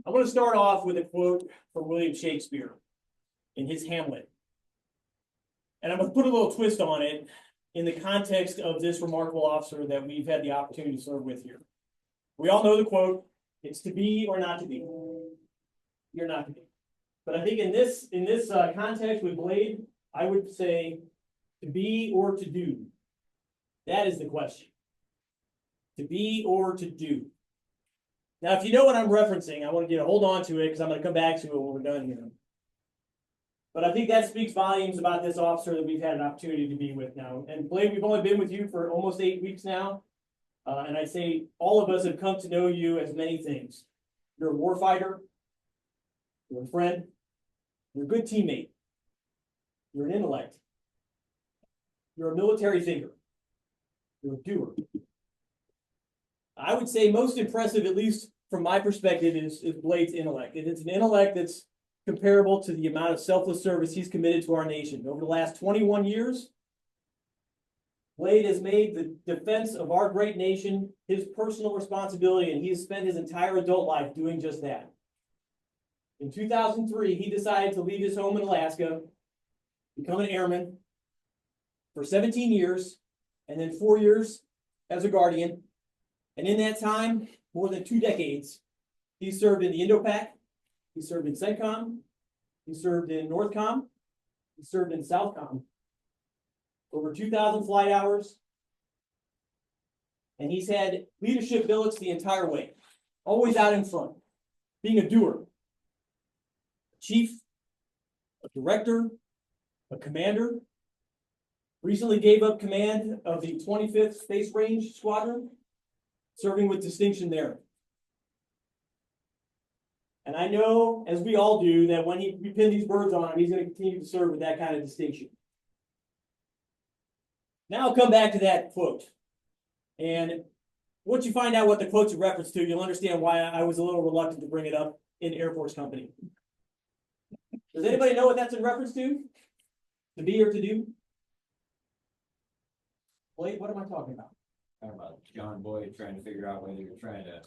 I want to start off with a quote from William Shakespeare in his Hamlet. And I'm going to put a little twist on it in the context of this remarkable officer that we've had the opportunity to serve with here. We all know the quote, it's to be or not to be. You're not to be. But I think in this context with Blade, I would say to be or to do. That is the question. To be or to do. Now, if you know what I'm referencing, I want to hold on to it because I'm going to come back to it when we're done here. But I think that speaks volumes about this officer that we've had an opportunity to be with now. And Blade, we've only been with you for almost 8 weeks now. And I'd say all of us have come to know you as many things. You're a warfighter. You're a friend. You're a good teammate. You're an intellect. You're a military thinker. You're a doer. I would say most impressive, at least from my perspective, is Blade's intellect. It's an intellect that's comparable to the amount of selfless service he's committed to our nation. Over the last 21 years, Blade has made the defense of our great nation his personal responsibility, and he has spent his entire adult life doing just that. In 2003, he decided to leave his home in Alaska, become an airman for 17 years, and then 4 years as a guardian. And in that time, more than 2 decades, he served in the Indo-Pac, he served in CENTCOM, he served in NORTHCOM, he served in SOUTHCOM. Over 2,000 flight hours. And he's had leadership billets the entire way, always out in front, being a doer, a chief, a director, a commander. Recently gave up command of the 25th Space Range Squadron, serving with distinction there. And I know, as we all do, that when we pin these birds on him, he's going to continue to serve with that kind of distinction. Now I'll come back to that quote. And once you find out what the quote's a reference to, you'll understand why I was a little reluctant to bring it up in Air Force Company. Does anybody know what that's in reference to? To be or to do? Blade, what am I talking about? Talking about John Boyd trying to figure out whether you're trying to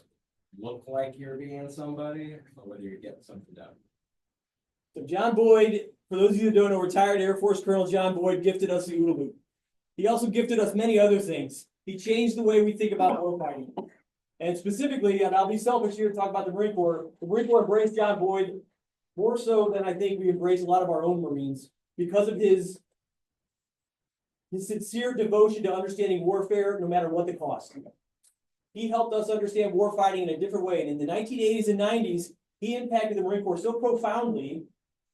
look like you're being somebody or whether you're getting something done. So John Boyd, for those of you that don't know, retired Air Force Colonel John Boyd gifted us the OODA loop. He also gifted us many other things. He changed the way we think about warfighting. And specifically, and I'll be selfish here to talk about the Marine Corps embraced John Boyd more so than I think we embrace a lot of our own Marines because of his sincere devotion to understanding warfare no matter what the cost. He helped us understand warfighting in a different way. And in the 1980s and 90s, he impacted the Marine Corps so profoundly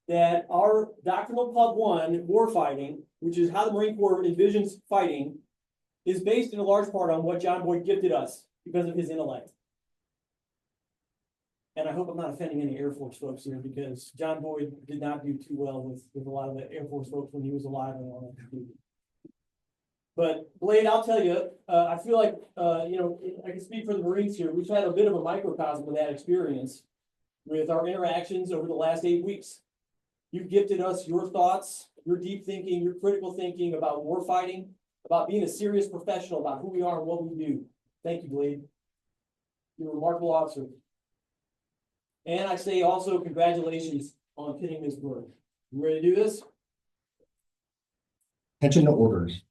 that our doctrinal Pub 1 warfighting, which is how the Marine Corps envisions fighting, is based in a large part on what John Boyd gifted us because of his intellect. And I hope I'm not offending any Air Force folks here because John Boyd did not do too well with a lot of the Air Force folks when he was alive and on active duty. But Blade, I'll tell you, I feel like, I can speak for the Marines here. We've had a bit of a microcosm of that experience with our interactions over the last 8 weeks. You've gifted us your thoughts, your deep thinking, your critical thinking about warfighting, about being a serious professional, about who we are and what we do. Thank you, Blade. You're a remarkable officer. And I say also congratulations on pinning this bird. You ready to do this? Attention to orders.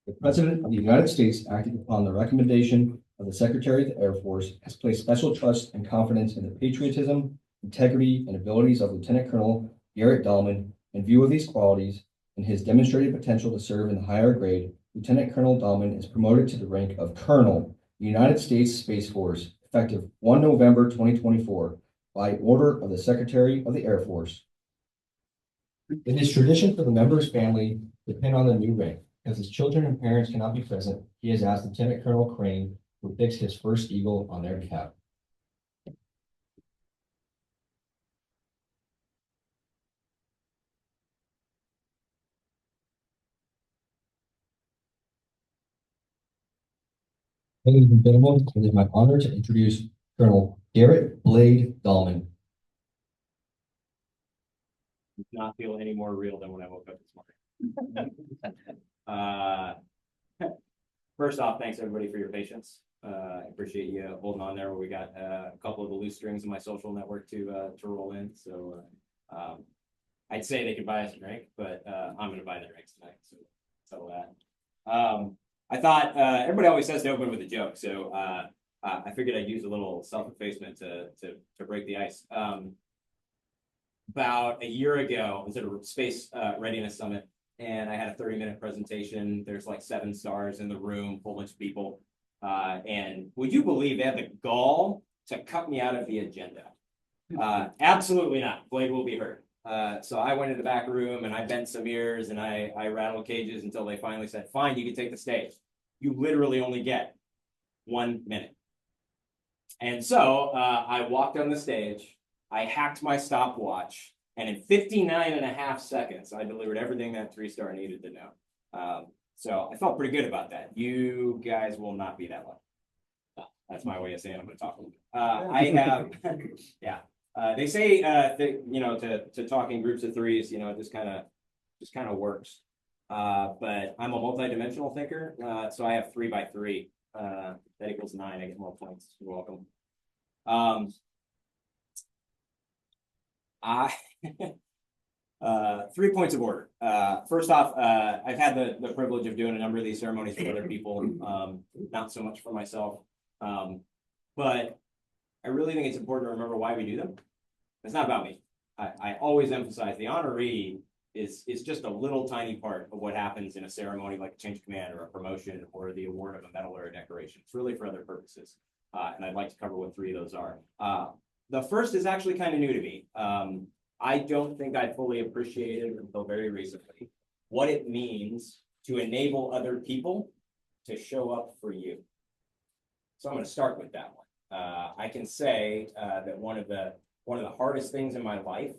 The President of the United States, acting upon the recommendation of the Secretary of the Air Force, has placed special trust and confidence in the patriotism, integrity, and abilities of Lieutenant Colonel Gerrit Dalman. In view of these qualities and his demonstrated potential to serve in the higher grade, Lieutenant Colonel Dalman is promoted to the rank of Colonel, United States Space Force, effective 1 November 2024, by order of the Secretary of the Air Force. It is tradition for the member's family to pin on the new rank. As his children and parents cannot be present, he has asked Lieutenant Colonel Crane to affix his first eagle on their cap. Ladies and gentlemen, it is my honor to introduce Colonel Gerrit Blade Dalman. Does not feel any more real than when I woke up this morning. First off, thanks everybody for your patience. appreciate you holding on there. Where we got a couple of the loose strings in my social network to roll in. So I'd say they could buy us a drink, but I'm going to buy the drinks tonight. So settle that. I thought everybody always says to open with a joke, so I figured I'd use a little self-effacement to break the ice. About a year ago, I was at a space readiness summit, and I had a 30-minute presentation. There's like 7 stars in the room, whole bunch of people. And would you believe they had the gall to cut me out of the agenda? Absolutely not. Blade will be heard. So I went in the back room and I bent some ears and I rattled cages until they finally said, fine, you can take the stage. You literally only get 1 minute. And so I walked on the stage, I hacked my stopwatch, and in 59.5 seconds, I delivered everything that 3-star needed to know. So I felt pretty good about that. You guys will not be that lucky. That's my way of saying I'm going to talk a little bit. I have, yeah. They say that, you know, to talk in groups of 3s, you know, it just kind of works. But I'm a multi-dimensional thinker, so I have 3 by 3. That equals 9. I get more points. You're welcome. I 3 points of order. First off, I've had the privilege of doing a number of these ceremonies for other people, not so much for myself. But I really think it's important to remember why we do them. It's not about me. I always emphasize the honoree is just a little tiny part of what happens in a ceremony like a change of command or a promotion or the award of a medal or a decoration. It's really for other purposes. And I'd like to cover what 3 of those are. The first is actually kind of new to me. I don't think I fully appreciated until very recently what it means to enable other people to show up for you. So I'm going to start with that one. I can say that one of the hardest things in my life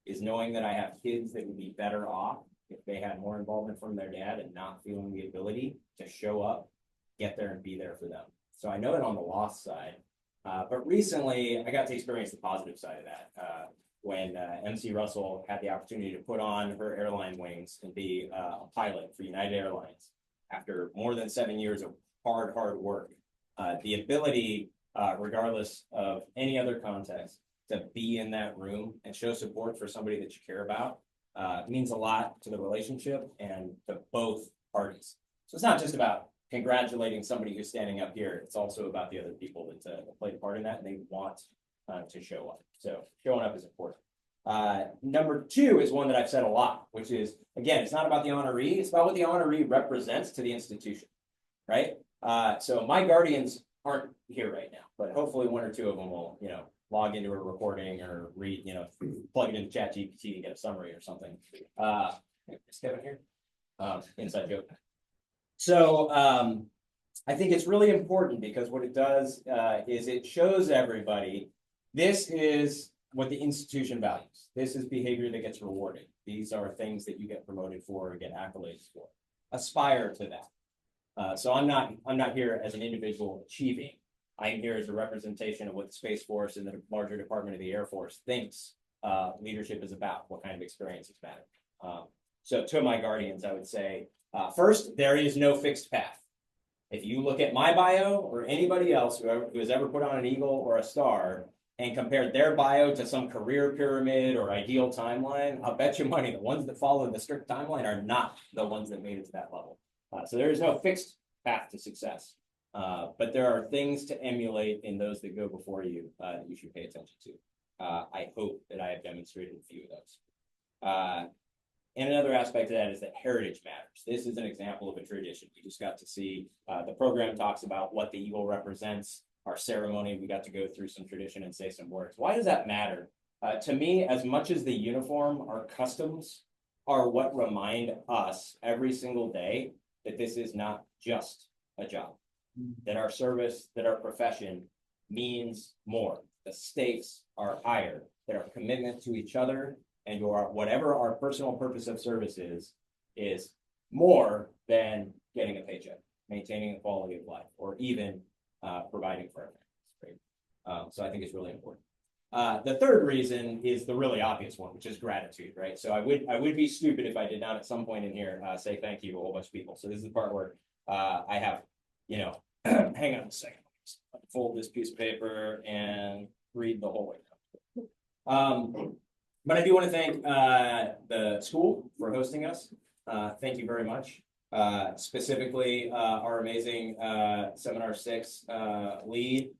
is knowing that I have kids that would be better off if they had more involvement from their dad and not feeling the ability to show up, get there, and be there for them. So I know that on the loss side, but recently I got to experience the positive side of that when MC Russell had the opportunity to put on her airline wings and be a pilot for United Airlines after more than 7 years of hard work. The ability, regardless of any other context, to be in that room and show support for somebody that you care about means a lot to the relationship and to both parties. So it's not just about congratulating somebody who's standing up here. It's also about the other people that played a part in that, and they want to show up. So showing up is important. Number 2 is one that I've said a lot, which is, again, it's not about the honoree. It's about what the honoree represents to the institution, right? So my guardians aren't here right now, but hopefully 1 or 2 of them will, you know, log into a recording or read, you know, plug it into ChatGPT to get a summary or something. Is Kevin here? Inside joke. So I think it's really important because what it does is it shows everybody this is what the institution values. This is behavior that gets rewarded. These are things that you get promoted for or get accolades for. Aspire to that. So I'm not here as an individual achieving. I'm here as a representation of what the Space Force and the larger department of the Air Force thinks leadership is about, what kind of experiences matter. So to my guardians, I would say, first, there is no fixed path. If you look at my bio or anybody else who has ever put on an eagle or a star and compared their bio to some career pyramid or ideal timeline, I'll bet you money the ones that follow the strict timeline are not the ones that made it to that level. So there is no fixed path to success. But there are things to emulate in those that go before you that you should pay attention to. I hope that I have demonstrated a few of those. And another aspect of that is that heritage matters. This is an example of a tradition. We just got to see the program talks about what the eagle represents. Our ceremony, we got to go through some tradition and say some words. Why does that matter? To me, as much as the uniform, our customs are what remind us every single day that this is not just a job. That our service, that our profession means more. The stakes are higher. That our commitment to each other and whatever our personal purpose of service is more than getting a paycheck, maintaining a quality of life, or even providing for our families. Right? So I think it's really important. The third reason is the really obvious one, which is gratitude, right? So I would be stupid if I did not at some point in here say thank you to a whole bunch of people. So this is the part where I have, you know, hang on a second. fold this piece of paper and read the whole way. But I do want to thank the school for hosting us. Thank you very much. Specifically, our amazing Seminar 6 lead,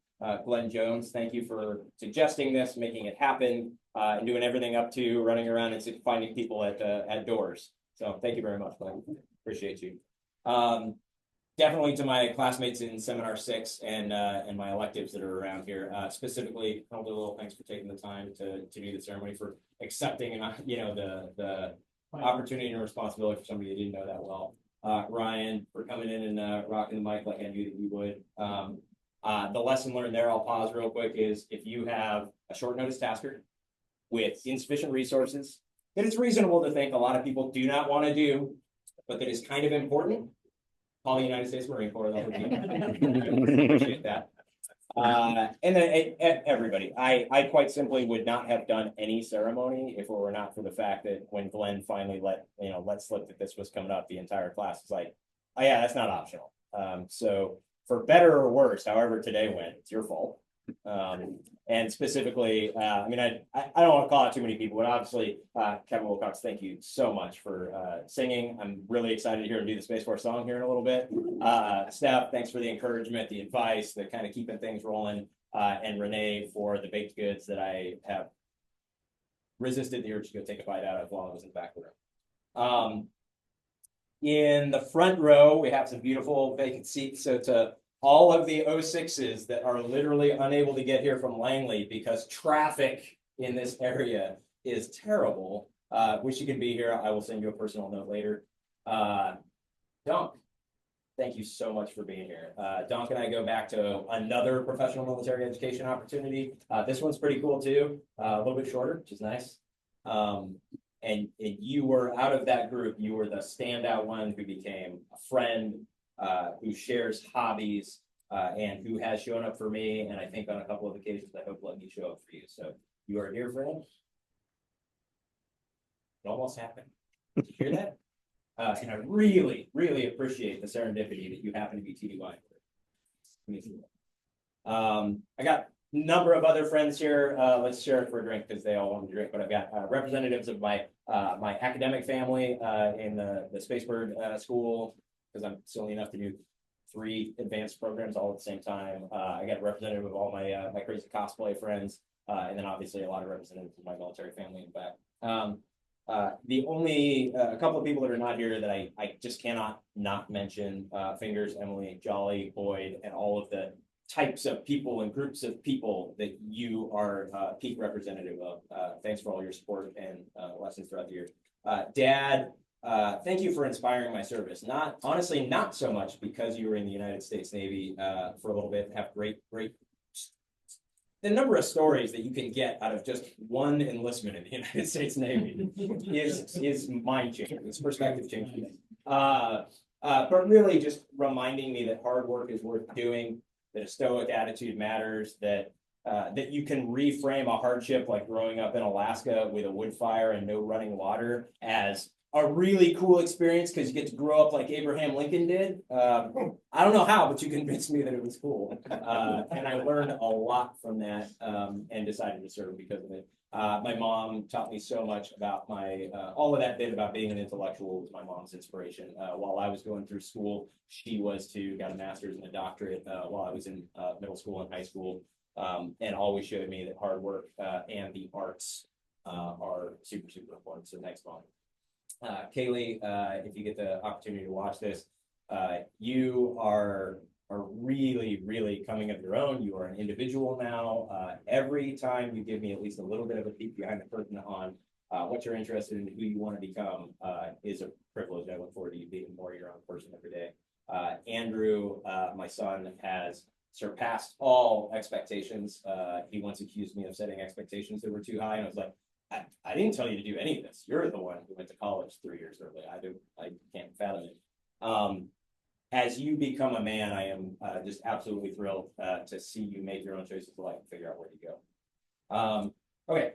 Glenn Jones. Thank you for suggesting this, making it happen, and doing everything up to running around and finding people at doors. So thank you very much, Glenn. Appreciate you. Definitely to my classmates in Seminar 6 and my electives that are around here, specifically, probably a little thanks for taking the time to do the ceremony, for accepting and the opportunity and responsibility for somebody that didn't know that well. Ryan, for coming in and rocking the mic like I knew that you would. The lesson learned there, I'll pause real quick, is if you have a short notice tasker with insufficient resources that it's reasonable to think a lot of people do not want to do, but that is kind of important, call the United States Marine Corps. That would be appreciate that. And then everybody, I quite simply would not have done any ceremony if it were not for the fact that when Glenn finally let slip that this was coming up, the entire class was like, oh yeah, that's not optional. So for better or worse, however today went, it's your fault. And specifically, I don't want to call out too many people, but obviously, Kevin Wilcox, thank you so much for singing. I'm really excited to hear him do the Space Force song here in a little bit. Steph, thanks for the encouragement, the advice, the kind of keeping things rolling, and Renee for the baked goods that I have resisted the urge to go take a bite out of while I was in the back room. In the front row, we have some beautiful vacant seats. So to all of the 06s that are literally unable to get here from Langley because traffic in this area is terrible. Wish you could be here. I will send you a personal note later. Dunk, thank you so much for being here. Dunk and I go back to another professional military education opportunity. This one's pretty cool too. A little bit shorter, which is nice. And you were out of that group, you were the standout one who became a friend, who shares hobbies, and who has shown up for me, and I think on a couple of occasions I hope let me show up for you. So you are here, friend. It almost happened. Did you hear that? And I really, really appreciate the serendipity that you happen to be TDY. I got a number of other friends here. Let's share it for a drink because they all want to drink. But I've got representatives of my academic family in the Spacebird School, because I'm silly enough to do 3 advanced programs all at the same time. I got a representative of all my crazy cosplay friends, and then obviously a lot of representatives of my military family in back. The only a couple of people that are not here that I just cannot not mention, Fingers, Emily, Jolly, Boyd, and all of the types of people and groups of people that you are peak representative of. Thanks for all your support and lessons throughout the year. Dad, thank you for inspiring my service. Honestly, not so much because you were in the United States Navy for a little bit, have great. The number of stories that you can get out of just one enlistment in the United States Navy is mind-changing. It's perspective-changing. But really just reminding me that hard work is worth doing, that a stoic attitude matters, that you can reframe a hardship like growing up in Alaska with a wood fire and no running water as a really cool experience because you get to grow up like Abraham Lincoln did. I don't know how, but you convinced me that it was cool. And I learned a lot from that and decided to serve because of it. My mom taught me so much about all of that bit about being an intellectual was my mom's inspiration. While I was going through school, she got a master's and a doctorate while I was in middle school and high school, and always showed me that hard work and the arts are super, super important. So thanks, Mom. Kaylee, if you get the opportunity to watch this, you are really, really coming of your own. You are an individual now. Every time you give me at least a little bit of a peek behind the curtain on what you're interested in, who you want to become, is a privilege. I look forward to you being more your own person every day. Andrew, my son, has surpassed all expectations. He once accused me of setting expectations that were too high, and I was like, I didn't tell you to do any of this. You're the one who went to college 3 years early. I can't fathom it. As you become a man, I am just absolutely thrilled to see you make your own choices in life and figure out where to go. Okay.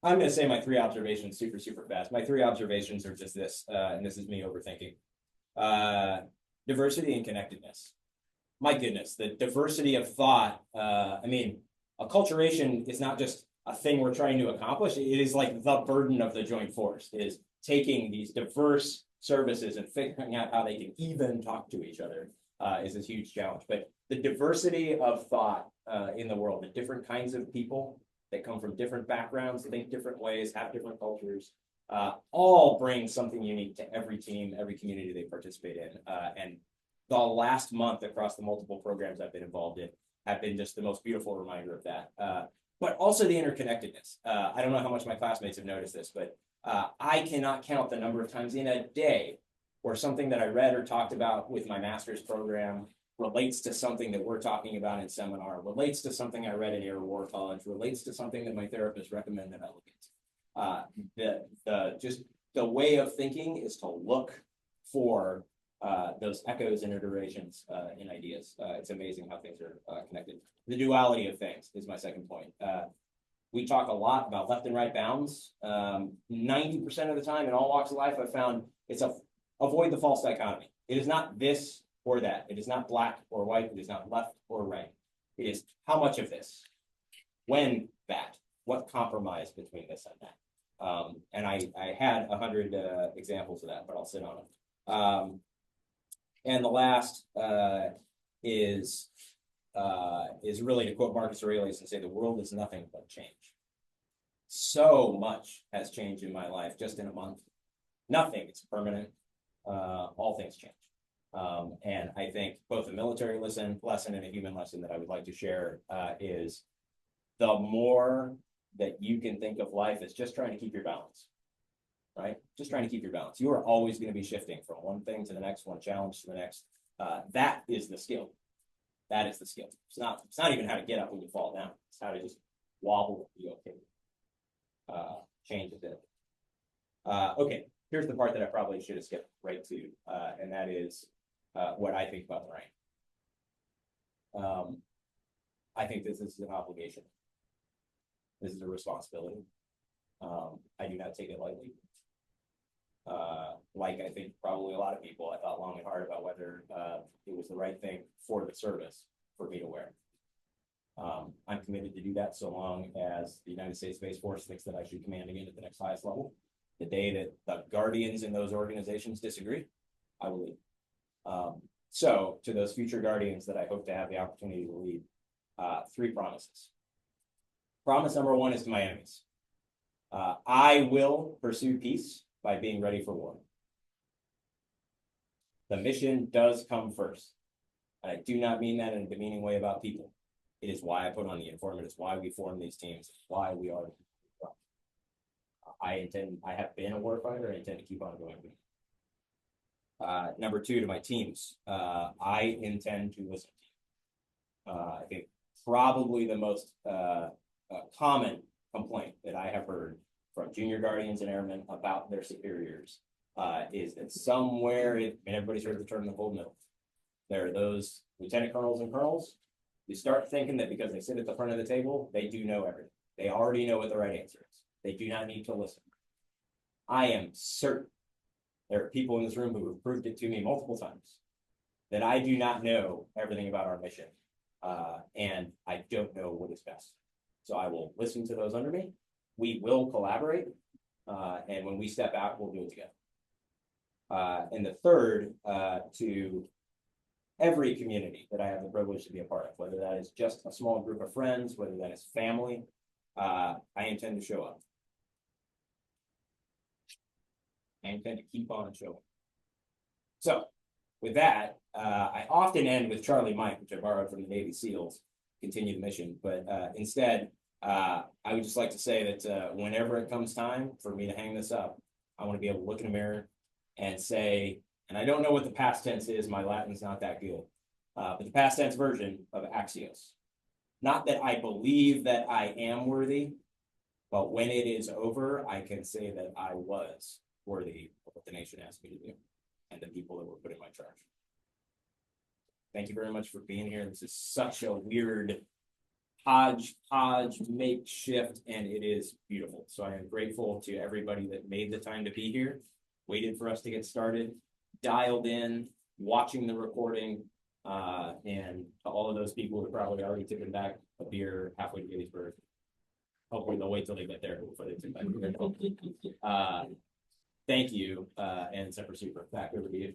I'm going to say my 3 observations super, super fast. My 3 observations are just this, and this is me overthinking. Diversity and connectedness. my goodness, the diversity of thought. I mean, acculturation is not just a thing we're trying to accomplish. It is like the burden of the joint force is taking these diverse services and figuring out how they can even talk to each other is a huge challenge. But the diversity of thought in the world, the different kinds of people that come from different backgrounds, think different ways, have different cultures, all bring something unique to every team, every community they participate in. And the last month across the multiple programs I've been involved in have been just the most beautiful reminder of that. But also the interconnectedness. I don't know how much my classmates have noticed this, but I cannot count the number of times in a day where something that I read or talked about with my master's program relates to something that we're talking about in seminar, relates to something I read in Air War College, relates to something that my therapist recommended that I look into. Just the way of thinking is to look for those echoes and iterations in ideas. It's amazing how things are connected. The duality of things is my second point. We talk a lot about left and right bounds. 90% of the time in all walks of life, I've found it's avoid the false dichotomy. It is not this or that. It is not black or white. It is not left or right. It is how much of this, when that, what compromise between this and that. And I had 100 examples of that, but I'll sit on them. And the last is really to quote Marcus Aurelius and say the world is nothing but change. So much has changed in my life just in a month. Nothing is permanent. All things change. And I think both a military lesson and a human lesson that I would like to share is the more that you can think of life as just trying to keep your balance. Right? Just trying to keep your balance. You are always going to be shifting from one thing to the next, one challenge to the next. That is the skill. That is the skill. It's not even how to get up when you fall down. It's how to just wobble and be okay. Change a bit. Okay, here's the part that I probably should have skipped right to, and that is what I think about the rank. I think this is an obligation. This is a responsibility. I do not take it lightly. Like I think probably a lot of people, I thought long and hard about whether it was the right thing for the service for me to wear. I'm committed to do that so long as the United States Space Force thinks that I should command again at the next highest level. The day that the guardians in those organizations disagree, I will leave. So to those future guardians that I hope to have the opportunity to lead, 3 promises. Promise number 1 is to my enemies. I will pursue peace by being ready for war. The mission does come first. And I do not mean that in a demeaning way about people. It is why I put on the uniform. It is why we form these teams. It's why we are. I have been a warfighter. I intend to keep on going. Number 2, to my teams. I intend to listen to you. I think probably the most common complaint that I have heard from junior guardians and airmen about their superiors is that somewhere, and everybody's heard the term the cold middle. There are those lieutenant colonels and colonels who start thinking that because they sit at the front of the table, they do know everything. They already know what the right answer is. They do not need to listen. I am certain there are people in this room who have proved it to me multiple times that I do not know everything about our mission, and I don't know what is best. So I will listen to those under me. We will collaborate, and when we step out, we'll do it together. And the third, to every community that I have the privilege to be a part of, whether that is just a small group of friends, whether that is family, I intend to show up. I intend to keep on showing. So with that, I often end with Charlie Mike, which I borrowed from the Navy SEALs, continue the mission. But instead, I would just like to say that whenever it comes time for me to hang this up, I want to be able to look in a mirror and say, and I don't know what the past tense is, my Latin's not that good, but the past tense version of axios. Not that I believe that I am worthy, but when it is over, I can say that I was worthy of what the nation asked me to do and the people that were put in my charge. Thank you very much for being here. This is such a weird hodgepodge makeshift, and it is beautiful. So I am grateful to everybody that made the time to be here, waited for us to get started, dialed in, watching the recording, And to all of those people who probably already took them back a beer halfway to Gettysburg. Hopefully they'll wait till they get there before they take back a beer. Thank you, and Semper Super. Back over to you.